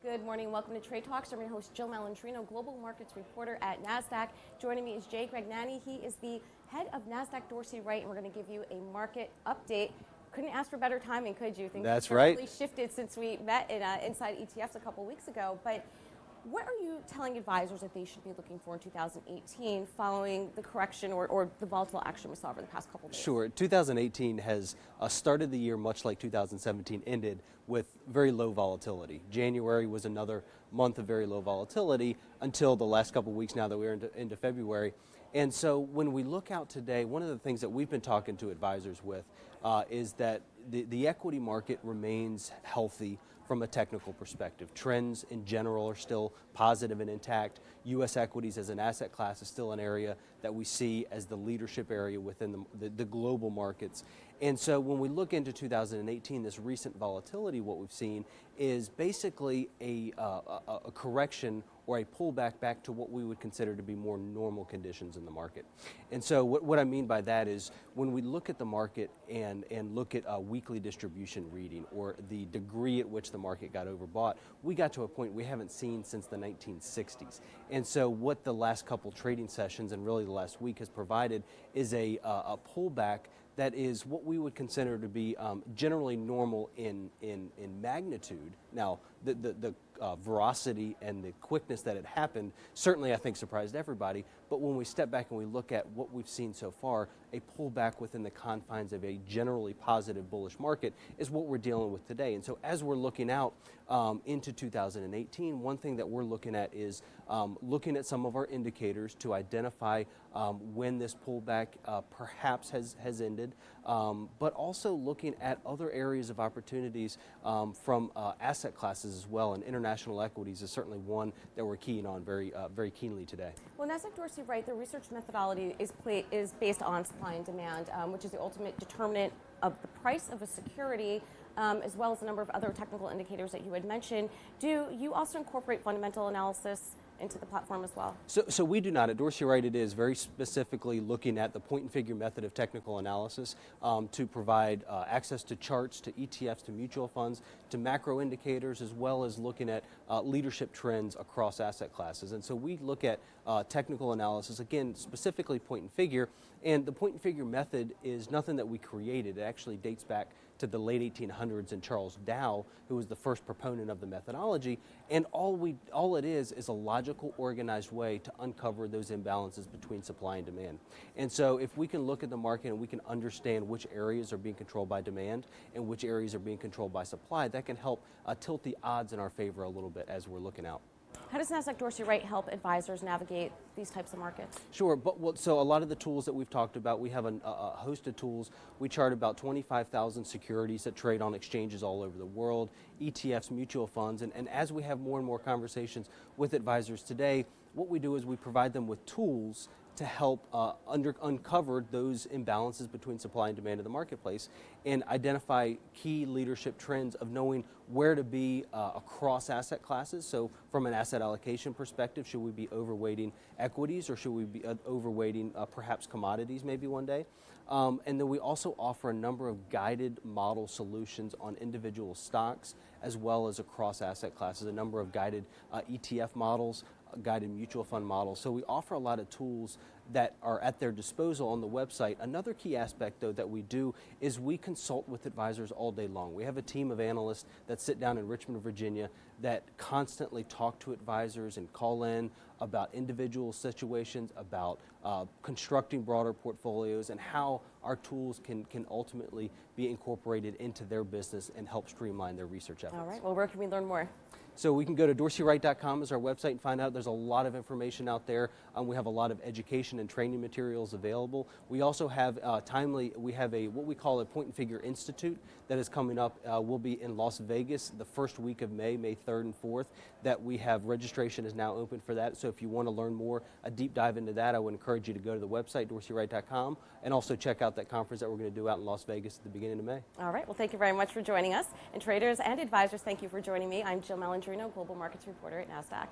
Good morning. Welcome to Trade Talks. I'm your host, Jill Malandrino, Global Markets Reporter at Nasdaq. Joining me is Jay Gragnani. He is the head of Nasdaq Dorsey Wright, and we're going to give you a market update. Couldn't ask for better timing, could you? Things That's have right. really shifted since we met in Inside ETFs a couple weeks ago. But what are you telling advisors that they should be looking for in 2018 following the correction or the volatile action we saw over the past couple of days? Sure. 2018 has started the year much like 2017 ended with very low volatility. January was another month of very low volatility until the last couple of weeks now that we're into February. And so when we look out today, one of the things that we've been talking to advisors with is that the equity market remains healthy from a technical perspective. Trends in general are still positive and intact. U.S. equities as an asset class is still an area that we see as the leadership area within the global markets. And so when we look into 2018, this recent volatility, what we've seen is basically a correction or a pullback back to what we would consider to be more normal conditions in the market. And so what I mean by that is when we look at the market and look at a weekly distribution reading or the degree at which the market got overbought, we got to a point we haven't seen since the 1960s. And so what the last couple trading sessions and really the last week has provided is a pullback that is what we would consider to be generally normal in magnitude. Now, the veracity and the quickness that it happened certainly I think surprised everybody, but when we step back and we look at what we've seen so far, a pullback within the confines of a generally positive bullish market is what we're dealing with today. And so as we're looking out into 2018, one thing that we're looking at is looking at some of our indicators to identify when this pullback perhaps has ended, but also looking at other areas of opportunities from asset classes as well, and international equities is certainly one that we're keying on very keenly today. Well, Nasdaq Dorsey Wright, the research methodology is based on supply and demand, which is the ultimate determinant of the price of a security, as well as a number of other technical indicators that you had mentioned. Do you also incorporate fundamental analysis into the platform as well? So we do not. At Dorsey Wright, it is very specifically looking at the point and figure method of technical analysis to provide access to charts, to ETFs, to mutual funds, to macro indicators, as well as looking at leadership trends across asset classes. And so we look at technical analysis, again, specifically point and figure. And the point and figure method is nothing that we created. It actually dates back to the late 1800s and Charles Dow, who was the first proponent of the methodology. And all it is a logical, organized way to uncover those imbalances between supply and demand. And so if we can look at the market and we can understand which areas are being controlled by demand and which areas are being controlled by supply, that can help tilt the odds in our favor a little bit as we're looking out. How does Nasdaq Dorsey Wright help advisors navigate these types of markets? Sure, so a lot of the tools that we've talked about, we have a host of tools. We chart about 25,000 securities that trade on exchanges all over the world, ETFs, mutual funds, and as we have more and more conversations with advisors today, what we do is we provide them with tools to help uncover those imbalances between supply and demand in the marketplace and identify key leadership trends of knowing where to be across asset classes. So from an asset allocation perspective, should we be overweighting equities or should we be overweighting perhaps commodities maybe one day? And then we also offer a number of guided model solutions on individual stocks as well as across asset classes, a number of guided ETF models, guided mutual fund models. So we offer a lot of tools that are at their disposal on the website. Another key aspect, though, that we do is we consult with advisors all day long. We have a team of analysts that sit down in Richmond, Virginia, that constantly talk to advisors and call in about individual situations, about constructing broader portfolios, and how our tools can ultimately be incorporated into their business and help streamline their research efforts. All right. Well, where can we learn more? So we can go to dorseyWright.com as our website and find out. There's a lot of information out there. We have a lot of education and training materials available. We also have we have what we call a Point and Figure Institute that is coming up. We'll be in Las Vegas the first week of May 3rd and 4th, that we have registration is now open for that. So if you want to learn more, a deep dive into that, I would encourage you to go to the website, dorseyWright.com, and also check out that conference that we're going to do out in Las Vegas at the beginning of May. All right. Well, thank you very much for joining us. And traders and advisors, thank you for joining me. I'm Jill Malandrino, Global Markets Reporter at Nasdaq.